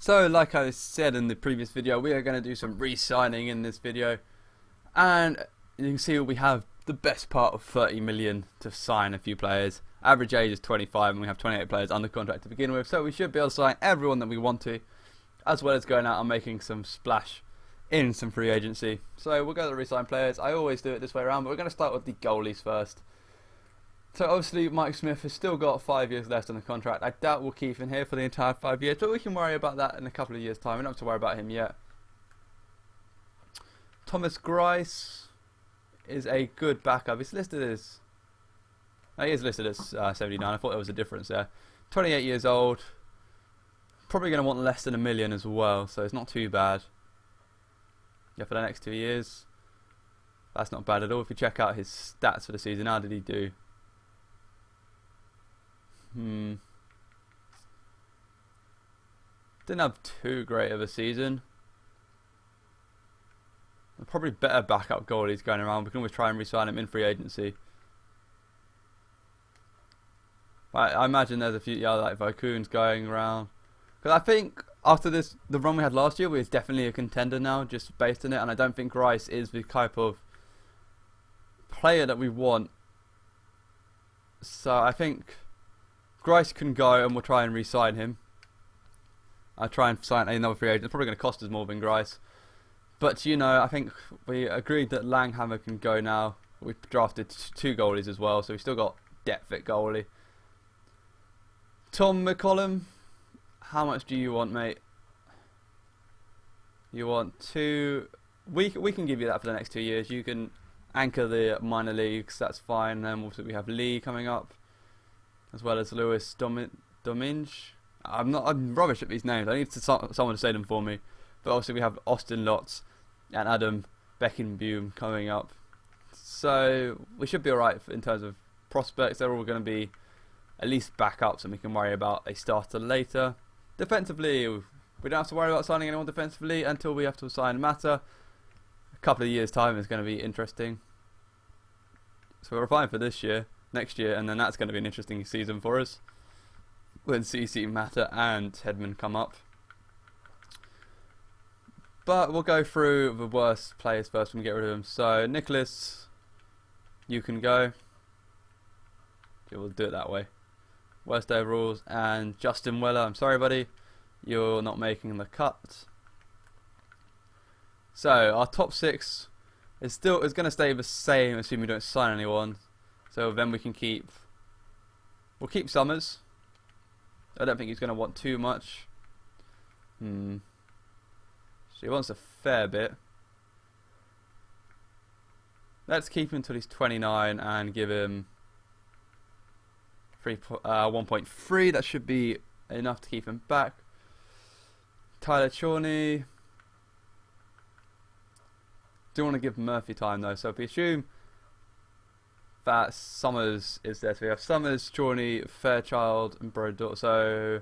So, like I said in the previous video, we are going to do some re-signing in this video, and you can see we have the best part of 30 million to sign a few players. Average age is 25, and we have 28 players under contract to begin with, so we should be able to sign everyone that we want to, as well as going out and making some splash in some free agency. So we'll go to re-sign players. I always do it this way around, but we're going to start with the goalies first. So obviously Mike Smith has still got 5 years left on the contract. I doubt we'll keep him here for the entire 5 years, but we can worry about that in a couple of years' time. We don't have to worry about him yet. Thomas Greiss is a good backup. He's listed as... he is listed as 79. I thought there was a difference there. 28 years old. Probably going to want less than $1 million as well, so it's not too bad. Yeah, for the next 2 years. That's not bad at all. If you check out his stats for the season, how did he do? Didn't have too great of a season. Probably better backup goalies going around. We can always try and re-sign him in free agency. I imagine there's a few like Vokoun's going around. Because I think after the run we had last year, we're definitely a contender now, just based on it. And I don't think Greiss is the type of player that we want. So I think Greiss can go, and we'll try and re-sign him. I'll try and sign another free agent. It's probably going to cost us more than Greiss. But, you know, I think we agreed that Langhammer can go now. We've drafted 2 goalies as well, so we've still got depth at goalie. Tom McCollum, how much do you want, mate? You want 2... We can give you that for the next 2 years. You can anchor the minor leagues, that's fine. And then also we have Lee coming up, as well as Lewis Domingue. I'm rubbish at these names. I need someone to say them for me. But also we have Austin Lotz and Adam Beckenbaum coming up. So we should be alright in terms of prospects. They're all going to be at least backups, and we can worry about a starter later. Defensively, we don't have to worry about signing anyone defensively until we have to sign Mata. A couple of years' time is going to be interesting. So we're fine for this year, next year, and then that's going to be an interesting season for us when CC, Mata and Hedman come up. But we'll go through the worst players first when we get rid of them. So Nicholas, you can go. Okay, we'll do it that way. Worst overalls. And Justin Weller, I'm sorry buddy, you're not making the cut. So our top 6 is going to stay the same, assuming we don't sign anyone. So then we'll keep Summers. I don't think he's going to want too much. So he wants a fair bit. Let's keep him until he's 29 and give him 1.3. That should be enough to keep him back. Tyler Chorney. Do want to give Murphy time though, so if we assume that Summers is there, so we have Summers, Chorney, Fairchild and Brodeur. So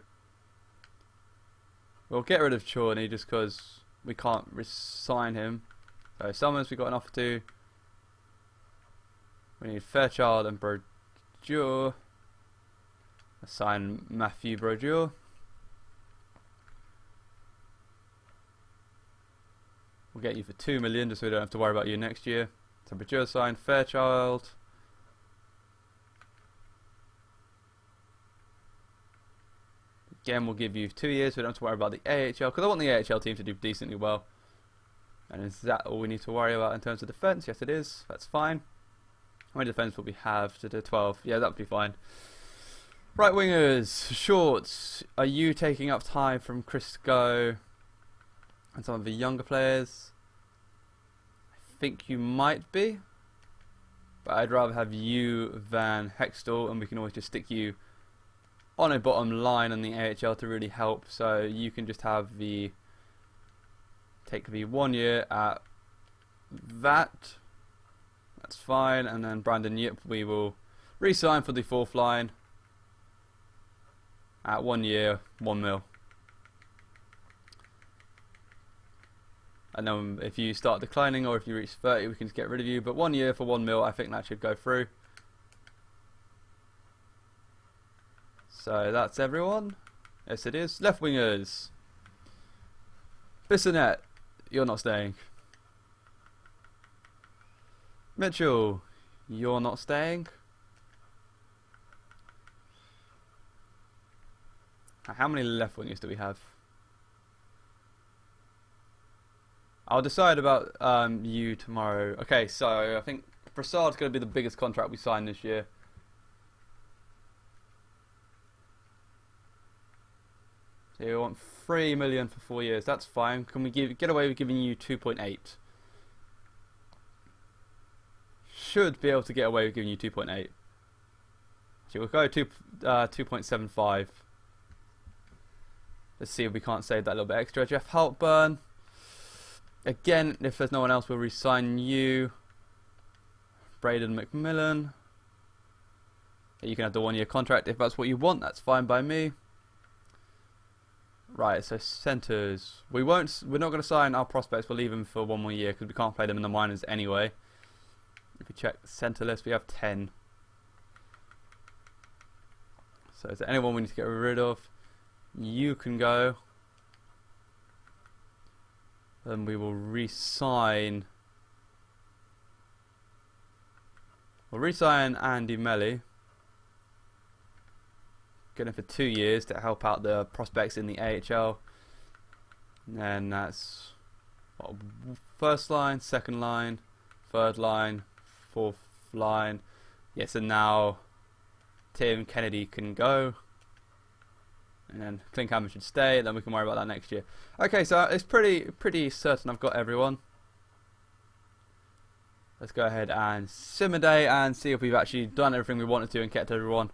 we'll get rid of Chorney just because we can't re-sign him. So Summers we got an offer to. We need Fairchild and Brodeur. Assign Matthew Brodeur. We'll get you for 2 million just so we don't have to worry about you next year. So Brodeur signed. Fairchild. Again, we'll give you 2 years so we don't have to worry about the AHL, because I want the AHL team to do decently well. And is that all we need to worry about in terms of defence? Yes, it is. That's fine. How many defence will we have to do? 12. Yeah, that would be fine. Right wingers, Shorts. Are you taking up time from Crisco and some of the younger players? I think you might be, but I'd rather have you than Hextall, and we can always just stick you on a bottom line on the AHL to really help. So you can just have take the 1 year at that. That's fine. And then Brandon Yip we will re-sign for the 4th line at 1 year, 1 mil. And then if you start declining or if you reach 30, we can just get rid of you. But 1 year for 1 mil, I think that should go through. So that's everyone. Yes, it is. Left wingers. Bissonette, you're not staying. Mitchell, you're not staying. How many left wingers do we have? I'll decide about you tomorrow. Okay, so I think Brassard's going to be the biggest contract we sign this year. So you want 3 million for 4 years. That's fine. Can we get away with giving you 2.8? Should be able to get away with giving you 2.8. So we'll go 2.75. Let's see if we can't save that little bit extra. Jeff Haltburn. Again, if there's no one else, we'll re-sign you. Braden McMillan. You can have the 1 year contract if that's what you want. That's fine by me. Right, so centres. We're not going to sign our prospects. We'll leave them for 1 more year because we can't play them in the minors anyway. If we check the centre list, we have 10. So is there anyone we need to get rid of? You can go. Then we will re-sign. We'll re-sign Andy Melly. Get him for 2 years to help out the prospects in the AHL. And then that's what, first line, second line, third line, fourth line. Yes, and now Tim Kennedy can go. And then Klinkhammer should stay, and then we can worry about that next year. Okay, so it's pretty certain I've got everyone. Let's go ahead and sim a day and see if we've actually done everything we wanted to and kept everyone.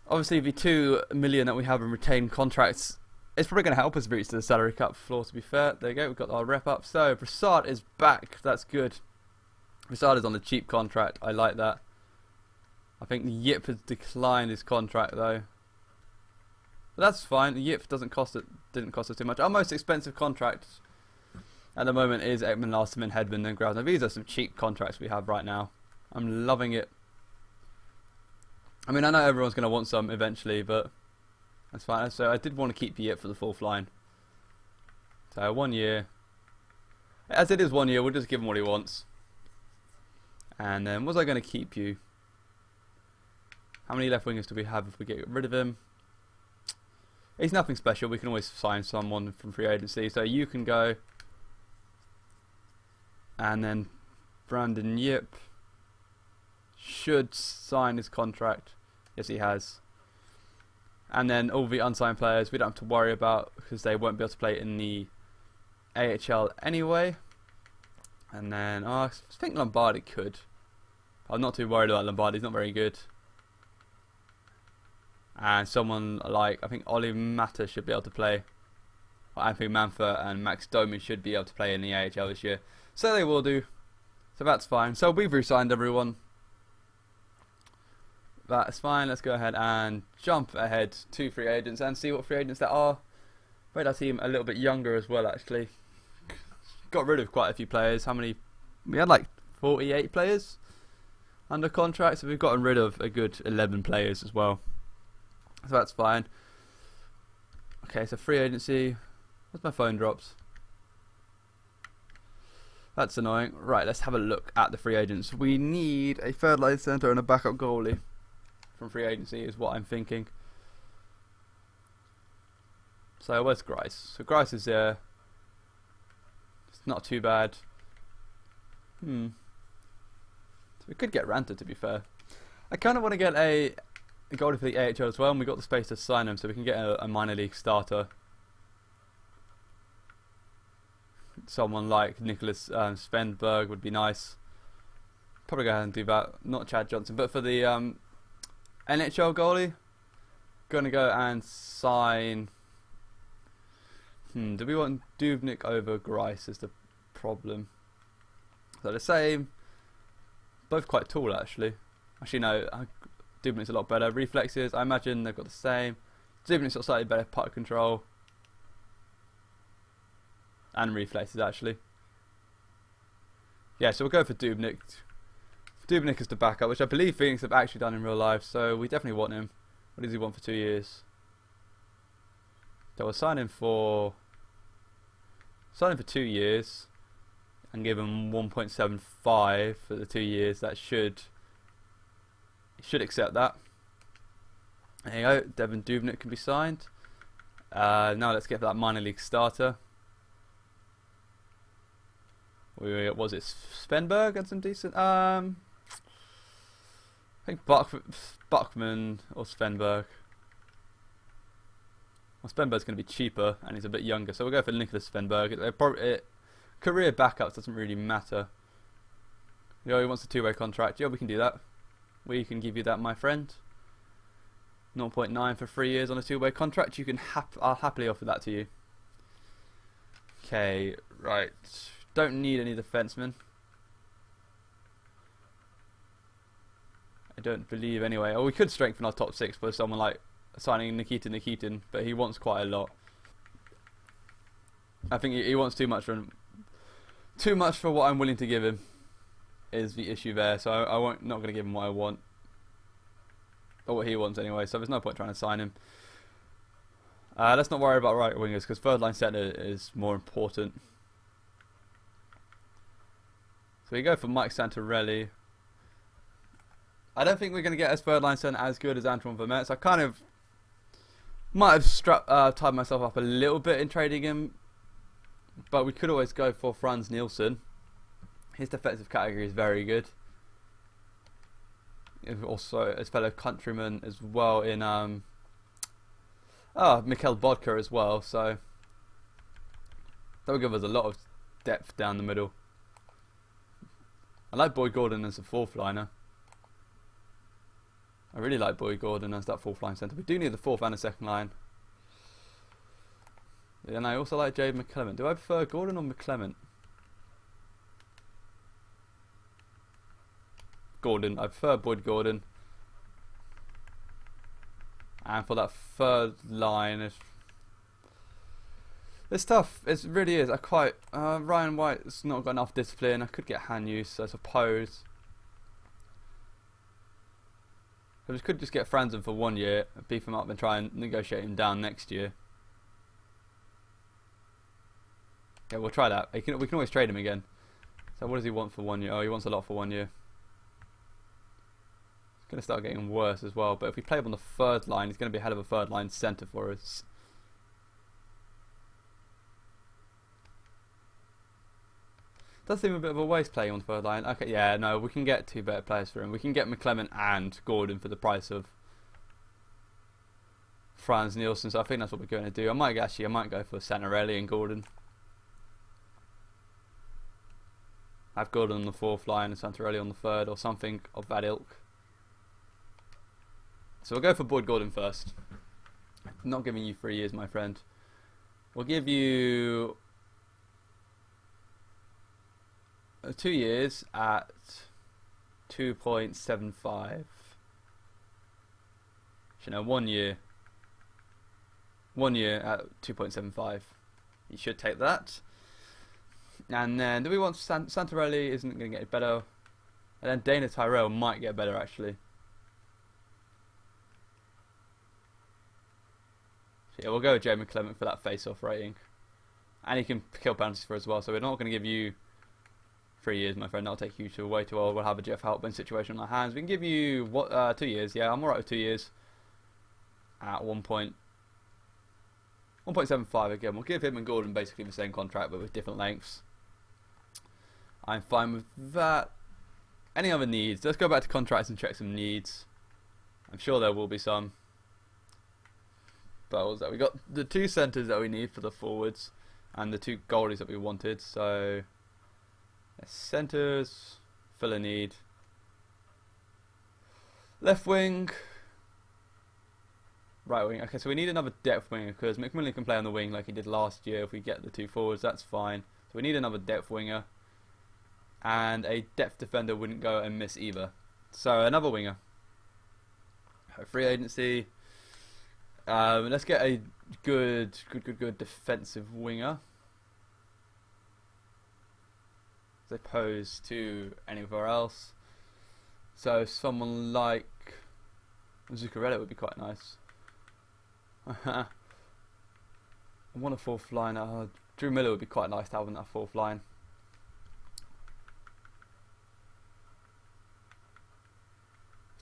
Obviously, the 2 million that we have in retained contracts is probably going to help us reach the salary cap floor, to be fair. There you go, we've got our rep up. So, Brassard is back. That's good. Brassard is on a cheap contract. I like that. I think Yip has declined his contract, though. But that's fine. Yip didn't cost us too much. Our most expensive contract at the moment is Ekman Larson and Hedman and Grosvenor. These are some cheap contracts we have right now. I'm loving it. I mean, I know everyone's going to want some eventually, but that's fine. So I did want to keep Yip for the fourth line. So 1 year. As it is 1 year, we'll just give him what he wants. And then was I going to keep you? How many left wingers do we have if we get rid of him? He's nothing special. We can always sign someone from free agency. So you can go. And then Brandon Yip should sign his contract. Yes, he has. And then all the unsigned players we don't have to worry about because they won't be able to play in the AHL anyway. And then I think Lombardi could. I'm not too worried about Lombardi. He's not very good. And someone like, I think Ollie Matter should be able to play. Anthony Manford and Max Domi should be able to play in the AHL this year. So they will do. So that's fine. So we've re-signed everyone. That's fine. Let's go ahead and jump ahead to free agents and see what free agents there are. Made our team a little bit younger as well, actually. Got rid of quite a few players. How many? We had like 48 players under contract. So we've gotten rid of a good 11 players as well. So that's fine. Okay, so free agency. Where's my phone dropped? That's annoying. Right, let's have a look at the free agents. We need a third line centre and a backup goalie from free agency is what I'm thinking. So where's Grice? So Grice is there. It's not too bad. So we could get Ranta, to be fair. I kind of want to get a goalie for the AHL as well, and we got the space to sign him, so we can get a minor league starter. Someone like Nicholas Svenberg would be nice. Probably go ahead and do that. Not Chad Johnson, but for the NHL goalie, gonna go and sign. Do we want Dubnik over Grice? Is the problem? So the same. Both quite tall, actually. Actually, no. Dubnik's a lot better. Reflexes, I imagine they've got the same. Dubnik's got slightly better puck control. And reflexes, actually. Yeah, so we'll go for Dubnik. Dubnik is the backup, which I believe Phoenix have actually done in real life, so we definitely want him. What does he want for 2 years? So we'll sign him for sign him for 2 years and give him 1.75 for the 2 years. That should accept that. There you go. Devin Dubnyk can be signed. Now let's get for that minor league starter. Was it Svenberg had some decent? I think Buckman or Svenberg. Well, Svenberg's going to be cheaper and he's a bit younger, so we'll go for Nicholas Svenberg. Career backups doesn't really matter. He wants a 2-way contract. Yeah, we can do that. We can give you that, my friend. 0.9 for 3 years on a 2-way contract. You can I'll happily offer that to you. Okay, right. Don't need any defensemen. I don't believe anyway. Oh, we could strengthen our top 6 for someone like signing Nikita Nikitin, but he wants quite a lot. I think he wants too much for what I'm willing to give him. Is the issue there? So not going to give him what I want. Or what he wants anyway, so there's no point trying to sign him. Let's not worry about right wingers, because third line centre is more important. So we go for Mike Santorelli. I don't think we're going to get as third line centre as good as Antoine Vermette, so I kind of might have tied myself up a little bit in trading him. But we could always go for Franz Nielsen. His defensive category is very good. Also his fellow countryman as well in Mikhail Bodka as well, so that will give us a lot of depth down the middle. I like Boyd Gordon as a 4th liner. I really like Boyd Gordon as that 4th line centre. We do need the 4th and a 2nd line. And I also like Jade McClement. Do I prefer Gordon or McClement? Gordon. I prefer Boyd Gordon. And for that 3rd line, it's tough. It really is. Ryan White's not got enough discipline. I could get hand use, I suppose. I could just get Franzen for 1 year, beef him up, and try and negotiate him down next year. Yeah, we'll try that. We can always trade him again. So what does he want for 1 year? Oh, he wants a lot for 1 year. It's going to start getting worse as well. But if we play him on the 3rd line, he's going to be a hell of a 3rd line centre for us. Does seem a bit of a waste playing on the 3rd line. Okay, yeah, no, we can get 2 better players for him. We can get McClement and Gordon for the price of Franz Nielsen. So I think that's what we're going to do. I might go for Santorelli and Gordon. Have Gordon on the 4th line and Santorelli on the 3rd, or something of that ilk. So we'll go for Boyd Gordon first. Not giving you 3 years, my friend. We'll give you 2 years at 2.75. You know, 1 year. 1 year at 2.75. You should take that. And then, do we want Santorelli? Isn't going to get better. And then Dana Tyrell might get better, actually. So yeah, we'll go with Jay McClement for that face-off rating. And he can kill penalties for as well. So we're not going to give you 3 years, my friend. That'll take you to way too old. We'll have a Jeff Halpin situation on our hands. We can give you 2 years. Yeah, I'm alright with 2 years. At 1.75 again. We'll give him and Gordon basically the same contract, but with different lengths. I'm fine with that. Any other needs? Let's go back to contracts and check some needs. I'm sure there will be some. But what was that? We got the 2 centres that we need for the forwards and the 2 goalies that we wanted. So centres, fill a need. Left wing, right wing. Okay, so we need another depth winger because McMillan can play on the wing like he did last year. If we get the 2 forwards, that's fine. So we need another depth winger. And a depth defender wouldn't go and miss either. So another winger. Free agency. Let's get a good defensive winger. As opposed to anywhere else. So someone like Zuccarello would be quite nice. I want a 4th liner. Drew Miller would be quite nice to have on that fourth line.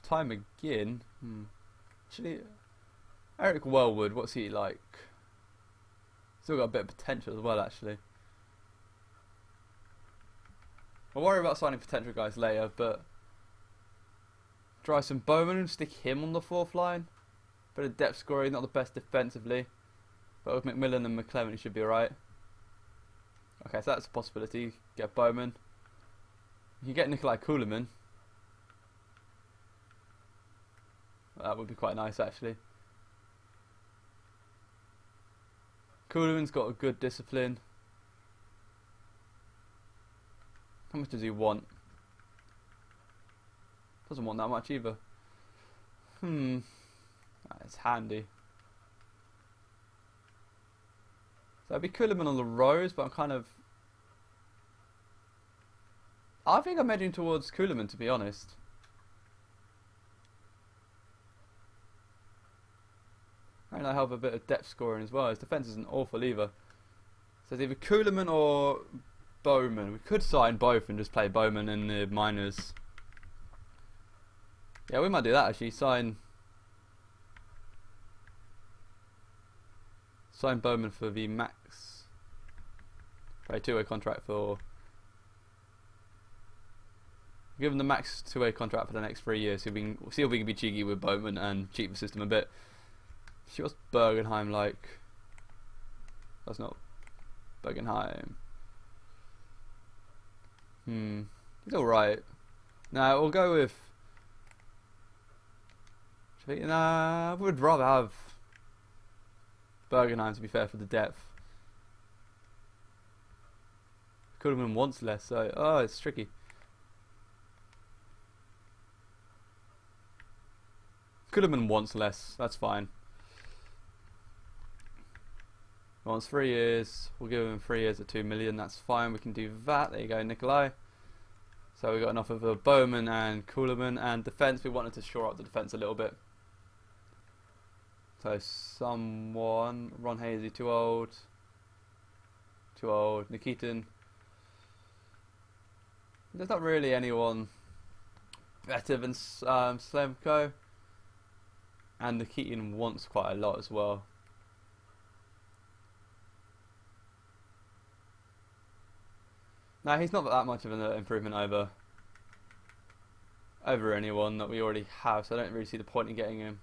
Ty McGinn. Actually, Eric Wellwood, what's he like? Still got a bit of potential as well, actually. I'll worry about signing potential guys later, but try some Bowman and stick him on the fourth line. Bit of depth scoring, not the best defensively, but with McMillan and McClement, he should be alright. Okay, so that's a possibility. Get Bowman. You can get Nikolai Kulemin. That would be quite nice, actually. Kulemin's got a good discipline. How much does he want? Doesn't want that much either. It's handy. So it'd be Kulemin on the rows, but I think I'm edging towards Kulemin, to be honest. And I have a bit of depth scoring as well. His defence isn't awful either. So it's either Kulemin or Bowman. We could sign both and just play Bowman in the minors. Yeah, we might do that actually. Sign Bowman for the max. Play 2-way contract for. Give him the max 2-way contract for the next 3 years. See if we can be cheeky with Bowman and cheat the system a bit. See what's Bergenheim like. That's not Bergenheim. He's alright. Now we'll go with. I would rather have Bergenheim, to be fair, for the depth. Kulemin wants less, so it's tricky. Kulemin wants less. That's fine. He wants 3 years. We'll give him 3 years at 2 million. That's fine. We can do that. There you go, Nikolai. So we got enough of a Bowman and Kulemin, and defense. We wanted to shore up the defense a little bit. So someone, Ron Hazy, too old. Nikitin. There's not really anyone better than Slemko, and Nikitin wants quite a lot as well. No, he's not that much of an improvement over anyone that we already have, so I don't really see the point in getting him.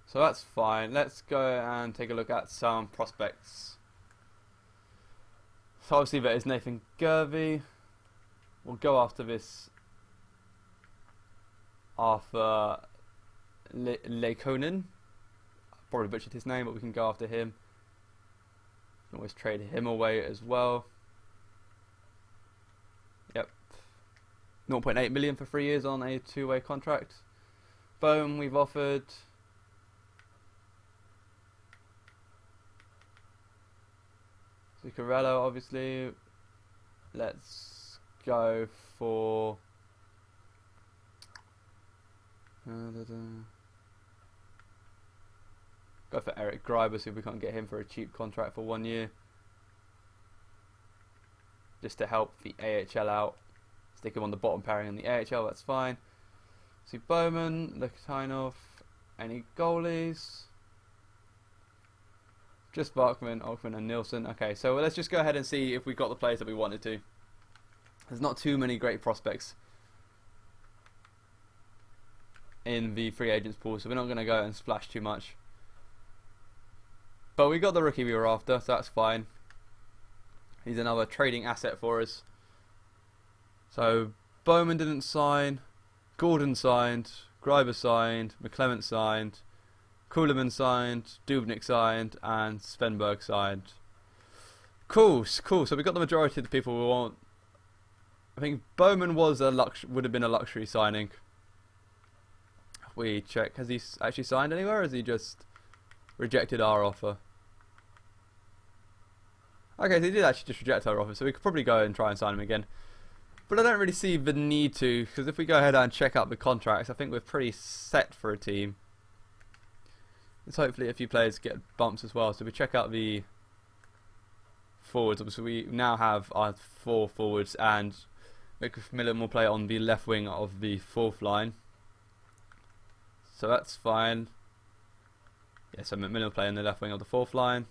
So that's fine. Let's go and take a look at some prospects. So obviously there is Nathan Gervey. We'll go after this Arthur Leikonen. Probably butchered his name, but we can go after him. Can always trade him away as well. Yep. 0.8 million for 3 years on a 2-way contract. Boom, we've offered. Zuccarello, obviously. Let's go for. Go for Eric Greiber, see if we can't get him for a cheap contract for 1 year. Just to help the AHL out. Stick him on the bottom pairing in the AHL, that's fine. See Bowman, Lukatinov, any goalies? Just Barkman, Ockman and Nielsen. Okay, so let's just go ahead and see if we got the players that we wanted to. There's not too many great prospects in the free agents pool, so we're not going to go and splash too much. But we got the rookie we were after, so that's fine. He's another trading asset for us. So Bowman didn't sign, Gordon signed, Greiber signed, McClement signed, Kulemin signed, Dubnik signed, and Svenberg signed. Cool. So we got the majority of the people we want. I think Bowman was would have been a luxury signing. If we check, has he actually signed anywhere, or has he just rejected our offer? Okay, so he did actually just reject our offer, so we could probably go and try and sign him again. But I don't really see the need to, because if we go ahead and check out the contracts, I think we're pretty set for a team. There's hopefully a few players get bumps as well, so we check out the forwards. Obviously, we now have our 4 forwards, and McMillan will play on the left wing of the 4th line. So that's fine. Yeah, so McMillan will play on the left wing of the 4th line.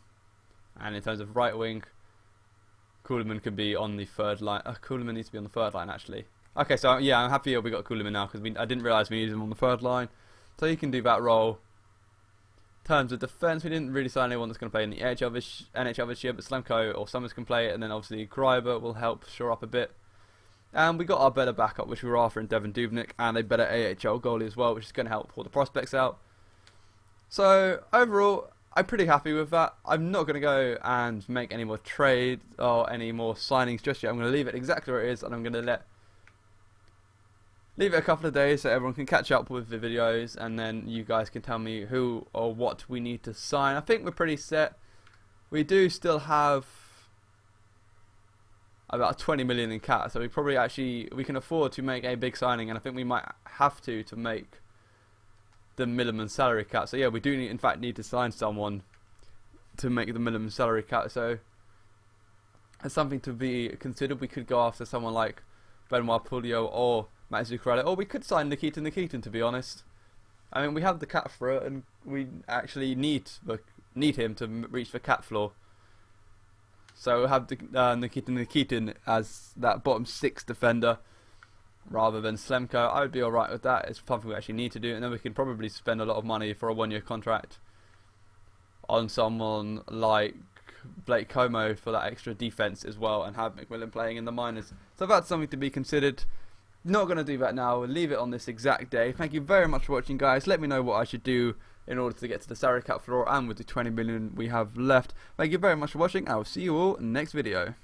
And in terms of right wing, Kuhlman could be on the 3rd line. Kuhlman needs to be on the 3rd line, actually. Okay, so yeah, I'm happy we got Kuhlman now, because I didn't realise we needed him on the 3rd line. So he can do that role. In terms of defence, we didn't really sign anyone that's going to play in the NHL this year, but Slemko or Summers can play it, and then obviously Greiber will help shore up a bit. And we got our better backup, which we were after in Devin Dubnyk, and a better AHL goalie as well, which is going to help pull the prospects out. So overall, I'm pretty happy with that. I'm not going to go and make any more trades or any more signings just yet. I'm going to leave it exactly where it is, and I'm going to leave it a couple of days so everyone can catch up with the videos, and then you guys can tell me who or what we need to sign. I think we're pretty set. We do still have about 20 million in cap, so we can afford to make a big signing, and I think we might have to make the minimum salary cap. So yeah, we do in fact need to sign someone to make the minimum salary cap. So it's something to be considered. We could go after someone like Benoit Pouliot or Matt Zuccarello, or we could sign Nikita Nikitin, to be honest. I mean, we have the cap for it, and we actually need him to reach the cap floor. So we'll have Nikita Nikitin as that bottom 6 defender rather than Slemko. I would be alright with that. It's something we actually need to do, and then we can probably spend a lot of money for a 1-year contract on someone like Blake Como for that extra defense as well, and have McMillan playing in the minors. So that's something to be considered. Not going to do that now. We'll leave it on this exact day. Thank you very much for watching, guys. Let me know what I should do in order to get to the salary cap floor, and with the 20 million we have left. Thank you very much for watching. I will see you all in the next video.